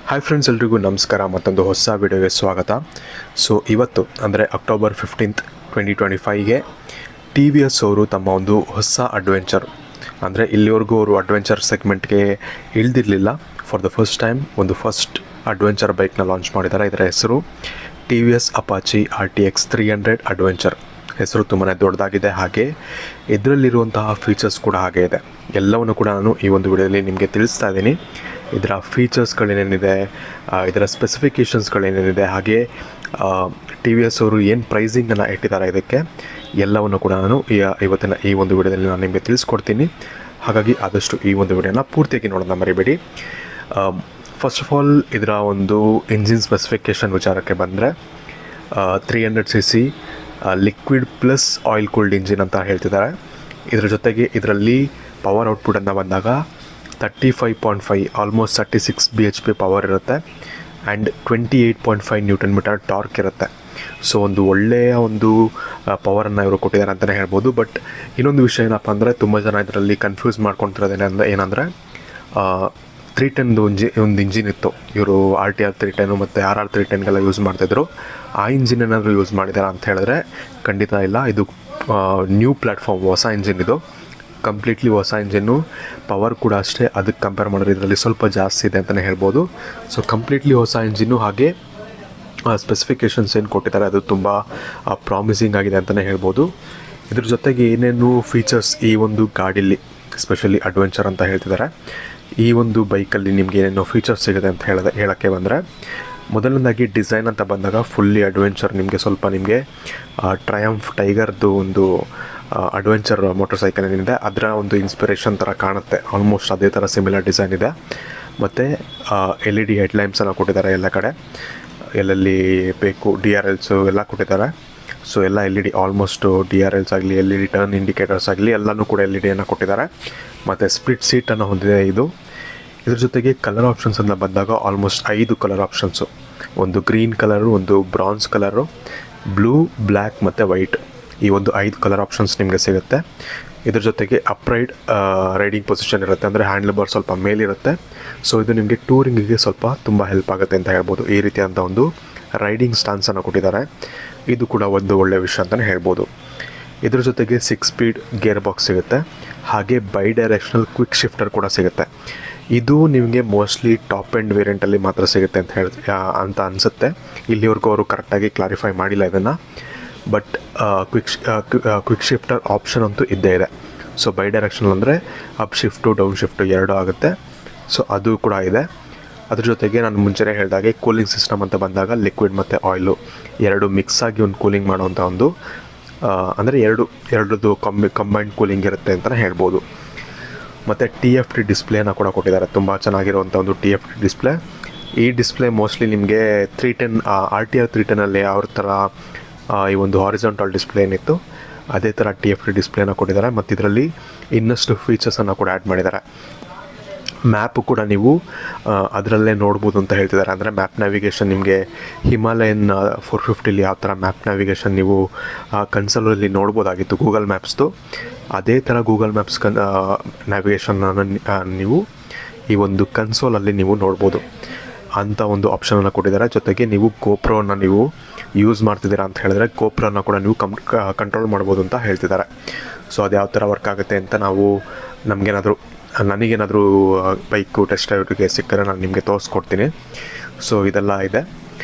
Hi friends, ಎಲ್ರಿಗೂ ನಮಸ್ಕಾರ. ಮತ್ತೊಂದು ಹೊಸ ವಿಡಿಯೋಗೆ ಸ್ವಾಗತ. ಸೊ ಇವತ್ತು ಅಂದರೆ ಅಕ್ಟೋಬರ್ 15th 2025ಗೆ ಟಿ ವಿ ಎಸ್ ಅವರು ತಮ್ಮ ಒಂದು ಹೊಸ ಅಡ್ವೆಂಚರ್, ಅಂದರೆ ಇಲ್ಲಿವರೆಗೂ ಅವರು ಅಡ್ವೆಂಚರ್ ಸೆಗ್ಮೆಂಟ್ಗೆ ಇಳಿದಿರಲಿಲ್ಲ. ಫಾರ್ ದ ಫಸ್ಟ್ ಟೈಮ್ ಒಂದು ಫಸ್ಟ್ ಅಡ್ವೆಂಚರ್ ಬೈಕ್ನ ಲಾಂಚ್ ಮಾಡಿದ್ದಾರೆ. ಇದರ ಹೆಸರು T V S Apache RTX 300 adventure. ಹೆಸರು ತುಂಬಾ ದೊಡ್ಡದಾಗಿದೆ, ಹಾಗೆ ಇದರಲ್ಲಿರುವಂತಹ ಫೀಚರ್ಸ್ ಕೂಡ ಹಾಗೆ ಇದೆ. ಎಲ್ಲವನ್ನು ಕೂಡ ನಾನು ಈ ಒಂದು ವಿಡಿಯೋದಲ್ಲಿ ನಿಮಗೆ ತಿಳಿಸ್ತಾ ಇದ್ದೀನಿ. ಇದರ ಫೀಚರ್ಸ್ಗಳೇನೇನಿದೆ, ಇದರ ಸ್ಪೆಸಿಫಿಕೇಷನ್ಸ್ಗಳೇನೇನಿದೆ, ಹಾಗೆ ಟಿ ವಿ ಎಸ್ ಅವರು ಏನು ಪ್ರೈಸಿಂಗನ್ನು ಇಟ್ಟಿದ್ದಾರೆ ಇದಕ್ಕೆ, ಎಲ್ಲವನ್ನು ಕೂಡ ನಾನು ಇವತ್ತಿನ ಈ ಒಂದು ವಿಡಿಯೋದಲ್ಲಿ ನಾನು ನಿಮಗೆ ತಿಳಿಸ್ಕೊಡ್ತೀನಿ. ಹಾಗಾಗಿ ಆದಷ್ಟು ಈ ಒಂದು ವಿಡಿಯೋನ ಪೂರ್ತಿಯಾಗಿ ನೋಡೋಣ ಮರಿಬೇಡಿ. ಫಸ್ಟ್ ಆಫ್ ಆಲ್ ಇದರ ಒಂದು ಇಂಜಿನ್ ಸ್ಪೆಸಿಫಿಕೇಷನ್ ವಿಚಾರಕ್ಕೆ ಬಂದರೆ 300cc liquid plus oil cooled engine ಅಂತ ಹೇಳ್ತಿದ್ದಾರೆ. ಇದರ ಜೊತೆಗೆ ಇದರಲ್ಲಿ ಪವರ್ ಔಟ್ಪುಟ್ ಅಂತ ಬಂದಾಗ 35.5 ಆಲ್ಮೋಸ್ಟ್ 36 BHP ಪವರ್ ಇರುತ್ತೆ, ಆ್ಯಂಡ್ 28.5 Nm ಟಾರ್ಕ್ ಇರುತ್ತೆ. ಸೊ ಒಂದು ಒಳ್ಳೆಯ ಒಂದು ಪವರನ್ನು ಇವರು ಕೊಟ್ಟಿದ್ದಾರೆ ಅಂತಲೇ ಹೇಳ್ಬೋದು. ಬಟ್ ಇನ್ನೊಂದು ವಿಷಯ ಏನಪ್ಪ ಅಂದರೆ, ತುಂಬ ಜನ ಇದರಲ್ಲಿ ಕನ್ಫ್ಯೂಸ್ ಮಾಡ್ಕೊತಿರೋದೇನೆ ಏನಂದರೆ 310 ಒಂದು ಇಂಜಿನ್ ಇತ್ತು, ಇವರು RTR 310 ಮತ್ತು RR 310ಗೆಲ್ಲ ಯೂಸ್ ಮಾಡ್ತಾಯಿದ್ರು. ಆ ಇಂಜಿನ್ ಏನಾದರೂ ಯೂಸ್ ಮಾಡಿದಾರ ಅಂತ ಹೇಳಿದ್ರೆ ಖಂಡಿತ ಇಲ್ಲ. ಇದು ನ್ಯೂ ಪ್ಲ್ಯಾಟ್ಫಾರ್ಮ್, ಹೊಸ ಇಂಜಿನ್, ಇದು ಕಂಪ್ಲೀಟ್ಲಿ ಹೊಸ ಇಂಜಿನ್ನು. ಪವರ್ ಕೂಡ ಅಷ್ಟೇ, ಅದಕ್ಕೆ ಕಂಪೇರ್ ಮಾಡಿದ್ರೆ ಇದರಲ್ಲಿ ಸ್ವಲ್ಪ ಜಾಸ್ತಿ ಇದೆ ಅಂತಲೇ ಹೇಳ್ಬೋದು. ಸೊ ಕಂಪ್ಲೀಟ್ಲಿ ಹೊಸ ಇಂಜಿನ್ನು, ಹಾಗೆ ಸ್ಪೆಸಿಫಿಕೇಷನ್ಸ್ ಏನು ಕೊಟ್ಟಿದ್ದಾರೆ ಅದು ತುಂಬ ಪ್ರಾಮಿಸಿಂಗ್ ಆಗಿದೆ ಅಂತಲೇ ಹೇಳ್ಬೋದು. ಇದ್ರ ಜೊತೆಗೆ ಏನೇನು ಫೀಚರ್ಸ್ ಈ ಒಂದು ಗಾಡೀಲಿ, ಎಸ್ಪೆಷಲಿ ಅಡ್ವೆಂಚರ್ ಅಂತ ಹೇಳ್ತಿದ್ದಾರೆ, ಈ ಒಂದು ಬೈಕಲ್ಲಿ ನಿಮಗೆ ಏನೇನೋ ಫೀಚರ್ಸ್ ಸಿಗುತ್ತೆ ಅಂತ ಹೇಳೋಕ್ಕೆ ಬಂದರೆ, ಮೊದಲನೇದಾಗಿ ಡಿಸೈನ್ ಅಂತ ಬಂದಾಗ ಫುಲ್ಲಿ ಅಡ್ವೆಂಚರ್. ನಿಮಗೆ ಟ್ರಯಂಫ್ ಟೈಗರ್ದು ಒಂದು ಅಡ್ವೆಂಚರ್ ಮೋಟರ್ ಸೈಕಲ್ ಏನಿದೆ ಅದರ ಒಂದು ಇನ್ಸ್ಪಿರೇಷನ್ ಥರ ಕಾಣುತ್ತೆ. ಆಲ್ಮೋಸ್ಟ್ ಅದೇ ಥರ ಸಿಮಿಲರ್ ಡಿಸೈನ್ ಇದೆ. ಮತ್ತು LED ಹೆಡ್ಲೈನ್ಸನ್ನು ಕೊಟ್ಟಿದ್ದಾರೆ ಎಲ್ಲ ಕಡೆ, ಎಲ್ಲೆಲ್ಲಿ ಬೇಕು DRLs ಎಲ್ಲ ಕೊಟ್ಟಿದ್ದಾರೆ. ಸೊ ಎಲ್ಲ LED, ಆಲ್ಮೋಸ್ಟು DRLs ಆಗಲಿ, LED ಟರ್ನ್ ಇಂಡಿಕೇಟರ್ಸ್ ಆಗಲಿ, ಎಲ್ಲನೂ ಕೂಡ LED ಕೊಟ್ಟಿದ್ದಾರೆ. ಮತ್ತು ಸ್ಪ್ಲಿಟ್ ಸೀಟನ್ನು ಹೊಂದಿದೆ ಇದು. ಇದ್ರ ಜೊತೆಗೆ ಕಲರ್ ಆಪ್ಷನ್ಸ್ ಅಂತ ಬಂದಾಗ ಆಲ್ಮೋಸ್ಟ್ 5 ಕಲರ್ ಆಪ್ಷನ್ಸು. ಒಂದು ಗ್ರೀನ್ ಕಲರು, ಒಂದು ಬ್ರಾನ್ಸ್ ಕಲರು, ಬ್ಲೂ, ಬ್ಲ್ಯಾಕ್ ಮತ್ತು ವೈಟ್. ಈ ಒಂದು 5 ಕಲರ್ ಆಪ್ಷನ್ಸ್ ನಿಮಗೆ ಸಿಗುತ್ತೆ. ಇದ್ರ ಜೊತೆಗೆ ಅಪ್ರೈಡ್ ರೈಡಿಂಗ್ ಪೊಸಿಷನ್ ಇರುತ್ತೆ, ಅಂದರೆ ಹ್ಯಾಂಡ್ಲ್ ಬಾರ್ ಸ್ವಲ್ಪ ಮೇಲಿರುತ್ತೆ. ಸೊ ಇದು ನಿಮಗೆ ಟೂರಿಂಗಿಗೆ ಸ್ವಲ್ಪ ತುಂಬ ಹೆಲ್ಪ್ ಆಗುತ್ತೆ ಅಂತ ಹೇಳ್ಬೋದು. ಈ ರೀತಿಯಾದಂಥ ಒಂದು ರೈಡಿಂಗ್ ಸ್ಟಾನ್ಸನ್ನು ಕೊಟ್ಟಿದ್ದಾರೆ. ಇದು ಕೂಡ ಒಂದು ಒಳ್ಳೆಯ ವಿಷಯ ಅಂತಲೇ ಹೇಳ್ಬೋದು. ಇದ್ರ ಜೊತೆಗೆ 6 ಸ್ಪೀಡ್ ಗೇರ್ ಬಾಕ್ಸ್ ಸಿಗುತ್ತೆ, ಹಾಗೆ ಬೈ ಡೈರೆಕ್ಷನಲ್ ಕ್ವಿಕ್ ಶಿಫ್ಟರ್ ಕೂಡ ಸಿಗುತ್ತೆ. ಇದು ನಿಮಗೆ ಮೋಸ್ಟ್ಲಿ ಟಾಪ್ ಎಂಡ್ ವೇರಿಯಂಟಲ್ಲಿ ಮಾತ್ರ ಸಿಗುತ್ತೆ ಅಂತ ಅನಿಸುತ್ತೆ. ಇಲ್ಲಿವರೆಗೂ ಅವರು ಕರೆಕ್ಟಾಗಿ ಕ್ಲಾರಿಫೈ ಮಾಡಿಲ್ಲ ಇದನ್ನು. ಬಟ್ ಕ್ವಿಕ್ ಶಿಫ್ಟರ್ ಆಪ್ಷನ್ ಅಂತೂ ಇದ್ದೇ ಇದೆ. ಸೊ ಬೈ ಡೈರೆಕ್ಷನಲ್ ಅಂದರೆ ಅಪ್ ಶಿಫ್ಟು ಡೌನ್ ಶಿಫ್ಟು ಎರಡೂ ಆಗುತ್ತೆ. ಸೊ ಅದು ಕೂಡ ಇದೆ. ಅದ್ರ ಜೊತೆಗೆ ನಾನು ಮುಂಚೆನೇ ಹೇಳಿದಾಗೆ ಕೂಲಿಂಗ್ ಸಿಸ್ಟಮ್ ಅಂತ ಬಂದಾಗ ಲಿಕ್ವಿಡ್ ಮತ್ತು ಆಯಿಲು ಎರಡು ಮಿಕ್ಸ್ ಆಗಿ ಒಂದು ಕೂಲಿಂಗ್ ಮಾಡೋವಂಥ ಒಂದು, ಅಂದರೆ ಎರಡರದ್ದು ಕಂಬೈಂಡ್ ಕೂಲಿಂಗ್ ಇರುತ್ತೆ ಅಂತಲೇ ಹೇಳ್ಬೋದು. ಮತ್ತು TFT ಡಿಸ್ಪ್ಲೇನ ಕೂಡ ಕೊಟ್ಟಿದ್ದಾರೆ, ತುಂಬ ಚೆನ್ನಾಗಿರುವಂಥ ಒಂದು TFT ಡಿಸ್ಪ್ಲೇ. ಈ ಡಿಸ್ಪ್ಲೇ ಮೋಸ್ಟ್ಲಿ ನಿಮಗೆ 310 RTR 310ಅಲ್ಲಿ ಯಾವ ಥರ ಈ ಒಂದು ಹಾರಿಜಾಂಟಲ್ ಡಿಸ್ಪ್ಲೇ ಏನಿತ್ತು ಅದೇ ಥರ TFT ಡಿಸ್ಪ್ಲೇನ ಕೊಟ್ಟಿದ್ದಾರೆ. ಮತ್ತು ಇದರಲ್ಲಿ ಇನ್ನಷ್ಟು ಫೀಚರ್ಸನ್ನು ಕೂಡ ಆ್ಯಡ್ ಮಾಡಿದ್ದಾರೆ. ಮ್ಯಾಪು ಕೂಡ ನೀವು ಅದರಲ್ಲೇ ನೋಡ್ಬೋದು ಅಂತ ಹೇಳ್ತಿದ್ದಾರೆ. ಅಂದರೆ ಮ್ಯಾಪ್ ನ್ಯಾವಿಗೇಷನ್ ನಿಮಗೆ ಹಿಮಾಲಯನ್ 450ಲಿ ಯಾವ ಥರ ಮ್ಯಾಪ್ ನ್ಯಾವಿಗೇಷನ್ ನೀವು ಕನ್ಸೋಲಲ್ಲಿ ನೋಡ್ಬೋದಾಗಿತ್ತು ಗೂಗಲ್ ಮ್ಯಾಪ್ಸ್ದು, ಅದೇ ಥರ ಗೂಗಲ್ ಮ್ಯಾಪ್ಸ್ ನ್ಯಾವಿಗೇಷನನ್ನು ನೀವು ಈ ಒಂದು ಕನ್ಸೋಲಲ್ಲಿ ನೀವು ನೋಡ್ಬೋದು ಅಂಥ ಒಂದು ಆಪ್ಷನನ್ನು ಕೊಟ್ಟಿದ್ದಾರೆ. ಜೊತೆಗೆ ನೀವು ಗೋಪ್ರೋನ ನೀವು ಯೂಸ್ ಮಾಡ್ತಿದ್ದೀರಾ ಅಂತ ಹೇಳಿದ್ರೆ ಗೋಪ್ರೋನ ಕೂಡ ನೀವು ಕಂಟ್ರೋಲ್ ಮಾಡ್ಬೋದು ಅಂತ ಹೇಳ್ತಿದ್ದಾರೆ. ಸೊ ಅದು ಯಾವ ಥರ ವರ್ಕ್ ಆಗುತ್ತೆ ಅಂತ ನನಗೇನಾದರೂ ಬೈಕು ಟೆಸ್ಟ್ ಡ್ರೈವ್ಗೆ ಸಿಕ್ಕರೆ ನಾನು ನಿಮಗೆ ತೋರಿಸ್ಕೊಡ್ತೀನಿ. ಸೊ ಇದೆಲ್ಲ ಇದೆ.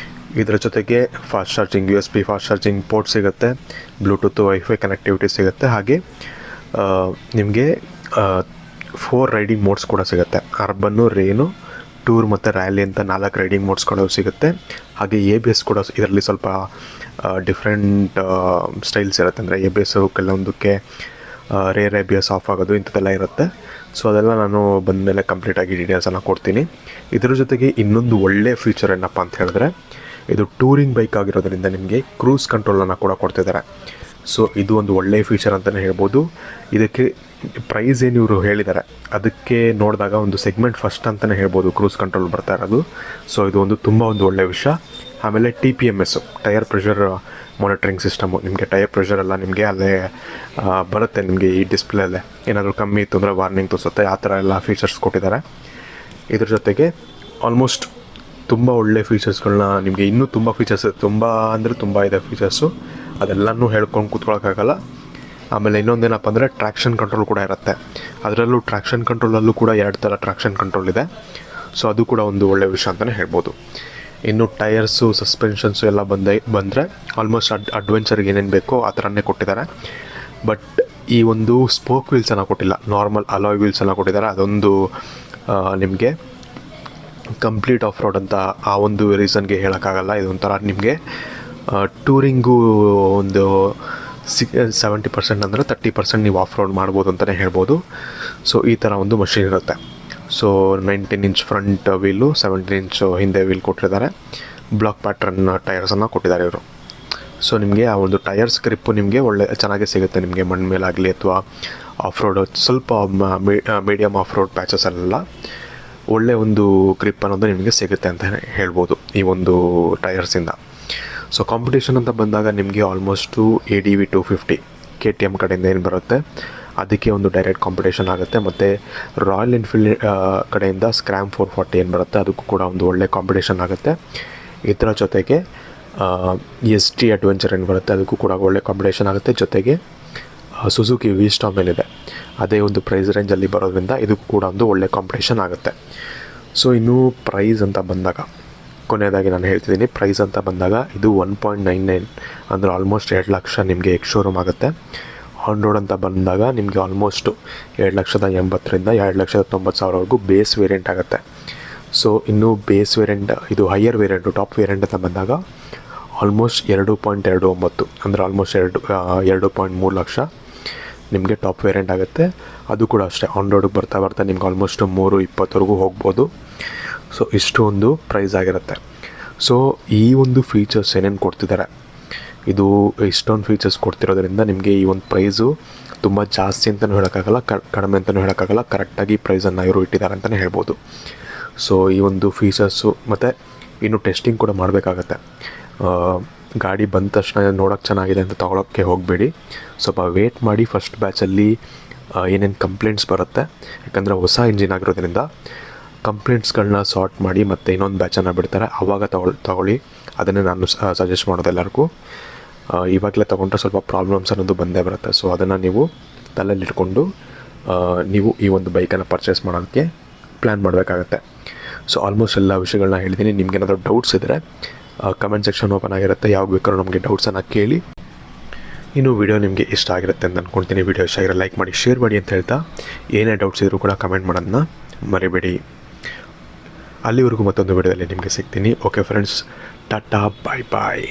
ಇದರ ಜೊತೆಗೆ fast charging, USB fast charging port ಸಿಗುತ್ತೆ, ಬ್ಲೂಟೂತ್ ವೈಫೈ ಕನೆಕ್ಟಿವಿಟಿ ಸಿಗುತ್ತೆ, ಹಾಗೆ ನಿಮಗೆ 4 ರೈಡಿಂಗ್ ಮೋಡ್ಸ್ ಕೂಡ ಸಿಗುತ್ತೆ. ಅರ್ಬನ್ನು, ರೇನು, ಟೂರ್ ಮತ್ತು ರ್ಯಾಲಿ ಅಂತ 4 ರೈಡಿಂಗ್ ಮೋಡ್ಸ್ಗಳು ಸಿಗುತ್ತೆ. ಹಾಗೆ ABS ಕೂಡ ಇದರಲ್ಲಿ ಸ್ವಲ್ಪ ಡಿಫ್ರೆಂಟ್ ಸ್ಟೈಲ್ಸ್ ಇರುತ್ತೆ. ಅಂದರೆ ABS ಕೆಲವೊಂದಕ್ಕೆ ರೇರ್ ABS ಆಫ್ ಆಗೋದು ಇಂಥದ್ದೆಲ್ಲ ಇರುತ್ತೆ. ಸೊ ಅದೆಲ್ಲ ನಾನು ಬಂದಮೇಲೆ ಕಂಪ್ಲೀಟಾಗಿ ಡೀಟೇಲ್ಸನ್ನು ಕೊಡ್ತೀನಿ. ಇದರ ಜೊತೆಗೆ ಇನ್ನೊಂದು ಒಳ್ಳೆಯ ಫೀಚರ್ ಏನಪ್ಪ ಅಂತ ಹೇಳಿದ್ರೆ, ಇದು ಟೂರಿಂಗ್ ಬೈಕ್ ಆಗಿರೋದ್ರಿಂದ ನಿಮಗೆ ಕ್ರೂಸ್ ಕಂಟ್ರೋಲನ್ನು ಕೂಡ ಕೊಡ್ತಿದ್ದಾರೆ. ಸೊ ಇದು ಒಂದು ಒಳ್ಳೆಯ ಫೀಚರ್ ಅಂತಲೇ ಹೇಳ್ಬೋದು. ಇದಕ್ಕೆ ಪ್ರೈಸ್ ಏನು ಇವರು ಹೇಳಿದ್ದಾರೆ ಅದಕ್ಕೆ ನೋಡಿದಾಗ ಒಂದು ಸೆಗ್ಮೆಂಟ್ ಫಸ್ಟ್ ಅಂತಲೇ ಹೇಳ್ಬೋದು ಕ್ರೂಸ್ ಕಂಟ್ರೋಲ್ ಬರ್ತಾ ಇರೋದು. ಸೊ ಇದು ತುಂಬ ಒಂದು ಒಳ್ಳೆಯ ವಿಷಯ. ಆಮೇಲೆ TPMS, tyre pressure monitoring system. ನಿಮಗೆ ಟೈರ್ ಪ್ರೆಷರ್ ಎಲ್ಲ ನಿಮಗೆ ಅಲ್ಲೇ ಬರುತ್ತೆ. ನಿಮಗೆ ಈ ಡಿಸ್ಪ್ಲೇಲ್ಲೇ ಏನಾದರೂ ಕಮ್ಮಿ ಇತ್ತು ಅಂದರೆ ವಾರ್ನಿಂಗ್ ತೋರಿಸುತ್ತೆ. ಆ ಥರ ಎಲ್ಲ ಫೀಚರ್ಸ್ ಕೊಟ್ಟಿದ್ದಾರೆ. ಇದ್ರ ಜೊತೆಗೆ ಆಲ್ಮೋಸ್ಟ್ ತುಂಬ ಒಳ್ಳೆ ಫೀಚರ್ಸ್ಗಳನ್ನ ನಿಮಗೆ ಇನ್ನೂ ತುಂಬ ಫೀಚರ್ಸ್ ತುಂಬ ಅಂದರೆ ತುಂಬ ಇದೆ ಫೀಚರ್ಸು, ಅದೆಲ್ಲನೂ ಹೇಳ್ಕೊಂಡು ಕೂತ್ಕೊಳ್ಳೋಕ್ಕಾಗಲ್ಲ. ಆಮೇಲೆ ಇನ್ನೊಂದೇನಪ್ಪ ಅಂದರೆ ಟ್ರ್ಯಾಕ್ಷನ್ ಕಂಟ್ರೋಲ್ ಕೂಡ ಇರುತ್ತೆ. ಅದರಲ್ಲೂ ಟ್ರ್ಯಾಕ್ಷನ್ ಕಂಟ್ರೋಲಲ್ಲೂ ಕೂಡ 2 ಥರ ಟ್ರ್ಯಾಕ್ಷನ್ ಕಂಟ್ರೋಲ್ ಇದೆ. ಸೊ ಅದು ಕೂಡ ಒಂದು ಒಳ್ಳೆಯ ವಿಷಯ ಅಂತಲೇ ಹೇಳ್ಬೋದು. ಇನ್ನು ಟೈರ್ಸು, ಸಸ್ಪೆನ್ಷನ್ಸು ಎಲ್ಲ ಬಂದರೆ ಆಲ್ಮೋಸ್ಟ್ ಅಡ್ವೆಂಚರ್ಗೆ ಏನೇನು ಬೇಕೋ ಆ ಥರನೇ ಕೊಟ್ಟಿದ್ದಾರೆ. ಬಟ್ ಈ ಒಂದು ಸ್ಪೋಕ್ ವೀಲ್ಸನ್ನು ಕೊಟ್ಟಿಲ್ಲ, ನಾರ್ಮಲ್ ಅಲಾಯ್ ವೀಲ್ಸನ್ನು ಕೊಟ್ಟಿದ್ದಾರೆ. ಅದೊಂದು ನಿಮಗೆ ಕಂಪ್ಲೀಟ್ ಆಫ್ ರೋಡ್ ಅಂತ ಆ ಒಂದು ರೀಸನ್ಗೆ ಹೇಳೋಕ್ಕಾಗಲ್ಲ. ಇದೊಂಥರ ನಿಮಗೆ ಟೂರಿಂಗು ಒಂದು 70% ಅಂದರೆ 30% ನೀವು ಆಫ್ ರೋಡ್ ಮಾಡ್ಬೋದು ಅಂತಲೇ ಹೇಳ್ಬೋದು. ಸೊ ಈ ಥರ ಒಂದು ಮಷಿನ್ ಇರುತ್ತೆ. So 19 inch front wheel, 17 inch ಹಿಂದೆ ವೀಲ್ ಕೊಟ್ಟಿದ್ದಾರೆ. ಬ್ಲಾಕ್ ಪ್ಯಾಟ್ರನ್ ಟೈರ್ಸನ್ನು ಕೊಟ್ಟಿದ್ದಾರೆ ಇವರು. ಸೊ ನಿಮಗೆ ಆ ಒಂದು ಟೈರ್ಸ್ ಗ್ರಿಪ್ಪು ನಿಮಗೆ ಚೆನ್ನಾಗೇ ಸಿಗುತ್ತೆ. ನಿಮಗೆ ಮಣ್ಣು ಮೇಲಾಗಲಿ ಅಥವಾ ಆಫ್ ರೋಡ್ ಸ್ವಲ್ಪ ಮೀಡಿಯಮ್ ಆಫ್ ರೋಡ್ ಪ್ಯಾಚಸಲ್ಲೆಲ್ಲ ಒಳ್ಳೆಯ ಒಂದು ಗ್ರಿಪ್ ಅನ್ನೋದು ನಿಮಗೆ ಸಿಗುತ್ತೆ ಅಂತ ಹೇಳ್ಬೋದು ಈ ಒಂದು ಟೈರ್ಸಿಂದ. ಸೊ ಕಾಂಪಿಟೇಷನ್ ಅಂತ ಬಂದಾಗ ನಿಮಗೆ ಆಲ್ಮೋಸ್ಟು ADV 250 KTM ಕಡೆಯಿಂದ ಏನು ಬರುತ್ತೆ ಅದಕ್ಕೆ ಒಂದು ಡೈರೆಕ್ಟ್ ಕಾಂಪಿಟೇಷನ್ ಆಗುತ್ತೆ. ಮತ್ತು ರಾಯಲ್ ಎನ್ಫೀಲ್ಡ್ ಕಡೆಯಿಂದ ಸ್ಕ್ರ್ಯಾಮ್ 440 ಏನು ಬರುತ್ತೆ ಅದಕ್ಕೂ ಕೂಡ ಒಂದು ಒಳ್ಳೆ ಕಾಂಪಿಟೇಷನ್ ಆಗುತ್ತೆ. ಇದರ ಜೊತೆಗೆ ST ಅಡ್ವೆಂಚರ್ ಏನು ಬರುತ್ತೆ ಅದಕ್ಕೂ ಕೂಡ ಒಳ್ಳೆ ಕಾಂಪಿಟೇಷನ್ ಆಗುತ್ತೆ. ಜೊತೆಗೆ ಸುಜುಕಿ ವಿಸ್ಟಾಮ್ ಏನಿದೆ ಅದೇ ಒಂದು ಪ್ರೈಸ್ ರೇಂಜಲ್ಲಿ ಬರೋದ್ರಿಂದ ಇದಕ್ಕೂ ಕೂಡ ಒಂದು ಒಳ್ಳೆ ಕಾಂಪಿಟೇಷನ್ ಆಗುತ್ತೆ. ಸೊ ಇನ್ನು ಪ್ರೈಸ್ ಅಂತ ಬಂದಾಗ ಕೊನೆಯದಾಗಿ ನಾನು ಹೇಳ್ತಿದ್ದೀನಿ, ಪ್ರೈಸ್ ಅಂತ ಬಂದಾಗ ಇದು 1.99 ಅಂದರೆ ಆಲ್ಮೋಸ್ಟ್ 2 ಲಕ್ಷ ನಿಮಗೆ ಎಕ್ಸ್ ಶೋರೂಮ್ ಆಗುತ್ತೆ. ಆನ್ ರೋಡ್ ಅಂತ ಬಂದಾಗ ನಿಮಗೆ ಆಲ್ಮೋಸ್ಟು 2,80,000ರಿಂದ 2,90,000ವರೆಗೂ ಬೇಸ್ ವೇರಿಯಂಟ್ ಆಗುತ್ತೆ. ಸೊ ಇನ್ನು ಬೇಸ್ ವೇರಿಯಂಟ್ ಇದು ಹೈಯರ್ ವೇರಿಯಂಟು, ಟಾಪ್ ವೇರಿಯಂಟ್ ಅಂತ ಬಂದಾಗ ಆಲ್ಮೋಸ್ಟ್ 2.29 ಅಂದರೆ ಆಲ್ಮೋಸ್ಟ್ 2.3 ಲಕ್ಷ ನಿಮಗೆ ಟಾಪ್ ವೇರಿಯಂಟ್ ಆಗುತ್ತೆ. ಅದು ಕೂಡ ಅಷ್ಟೇ ಆನ್ ರೋಡಿಗೆ ಬರ್ತಾ ನಿಮ್ಗೆ ಆಲ್ಮೋಸ್ಟ್ 3.20ವರೆಗೂ ಹೋಗ್ಬೋದು. ಸೊ ಇಷ್ಟು ಒಂದು ಪ್ರೈಸ್ ಆಗಿರುತ್ತೆ. ಸೊ ಈ ಒಂದು ಫೀಚರ್ಸ್ ಏನೇನು ಕೊಡ್ತಿದ್ದಾರೆ, ಇದು ಇಷ್ಟೊಂದು ಫೀಚರ್ಸ್ ಕೊಡ್ತಿರೋದ್ರಿಂದ ನಿಮಗೆ ಈ ಒಂದು ಪ್ರೈಸು ತುಂಬ ಜಾಸ್ತಿ ಅಂತಲೂ ಹೇಳೋಕ್ಕಾಗಲ್ಲ, ಕಡಿಮೆ ಅಂತಲೂ ಹೇಳೋಕ್ಕಾಗಲ್ಲ. ಕರೆಕ್ಟಾಗಿ ಪ್ರೈಸನ್ನು ಇವರು ಇಟ್ಟಿದ್ದಾರೆ ಅಂತಲೇ ಹೇಳ್ಬೋದು. ಸೊ ಈ ಒಂದು ಫೀಚರ್ಸು ಮತ್ತು ಇನ್ನು ಟೆಸ್ಟಿಂಗ್ ಕೂಡ ಮಾಡಬೇಕಾಗತ್ತೆ. ಗಾಡಿ ಬಂದ ತಕ್ಷಣ ನೋಡೋಕ್ಕೆ ಚೆನ್ನಾಗಿದೆ ಅಂತ ತೊಗೊಳಕ್ಕೆ ಹೋಗಬೇಡಿ. ಸ್ವಲ್ಪ ವೇಟ್ ಮಾಡಿ. ಫಸ್ಟ್ ಬ್ಯಾಚಲ್ಲಿ ಏನೇನು ಕಂಪ್ಲೇಂಟ್ಸ್ ಬರುತ್ತೆ, ಯಾಕಂದರೆ ಹೊಸ ಇಂಜಿನ್ ಆಗಿರೋದ್ರಿಂದ ಕಂಪ್ಲೇಂಟ್ಸ್ಗಳನ್ನ ಸಾರ್ಟ್ ಮಾಡಿ ಮತ್ತು ಇನ್ನೊಂದು ಬ್ಯಾಚನ್ನು ಬಿಡ್ತಾರೆ, ಆವಾಗ ತಗೊಳ್ಳಿ. ಅದನ್ನೇ ನಾನು ಸಜೆಸ್ಟ್ ಮಾಡೋದು ಎಲ್ಲರಿಗೂ. ಇವಾಗಲೇ ತೊಗೊಂಡ್ರೆ ಸ್ವಲ್ಪ ಪ್ರಾಬ್ಲಮ್ಸ್ ಅನ್ನೋದು ಬಂದೇ ಬರುತ್ತೆ. ಸೊ ಅದನ್ನು ನೀವು ತಲೆಯಲ್ಲಿಟ್ಕೊಂಡು ನೀವು ಈ ಒಂದು ಬೈಕನ್ನು ಪರ್ಚೇಸ್ ಮಾಡೋದಕ್ಕೆ ಪ್ಲ್ಯಾನ್ ಮಾಡಬೇಕಾಗತ್ತೆ. ಸೊ ಆಲ್ಮೋಸ್ಟ್ ಎಲ್ಲ ವಿಷಯಗಳನ್ನ ಹೇಳಿದ್ದೀನಿ. ನಿಮ್ಗೇನಾದರೂ ಡೌಟ್ಸ್ ಇದ್ದರೆ ಕಮೆಂಟ್ ಸೆಕ್ಷನ್ ಓಪನ್ ಆಗಿರುತ್ತೆ, ಯಾವಾಗ ಬೇಕಾದ್ರೂ ನಮಗೆ ಡೌಟ್ಸನ್ನು ಕೇಳಿ. ಇನ್ನು ವಿಡಿಯೋ ನಿಮಗೆ ಇಷ್ಟ ಆಗಿರುತ್ತೆ ಅಂತ ಅಂದ್ಕೊಳ್ತೀನಿ. ವಿಡಿಯೋ ಇಷ್ಟ ಆಗಿರೋ ಲೈಕ್ ಮಾಡಿ, ಶೇರ್ ಮಾಡಿ ಅಂತ ಹೇಳ್ತಾ, ಏನೇ ಡೌಟ್ಸ್ ಇದ್ದರೂ ಕೂಡ ಕಮೆಂಟ್ ಮಾಡೋದನ್ನ ಮರಿಬೇಡಿ. ಅಲ್ಲಿವರೆಗೂ ಮತ್ತೊಂದು ವಿಡಿಯೋದಲ್ಲಿ ನಿಮಗೆ ಸಿಗ್ತೀನಿ. ಓಕೆ ಫ್ರೆಂಡ್ಸ್, ಟಾಟಾ, ಬಾಯ್ ಬಾಯ್.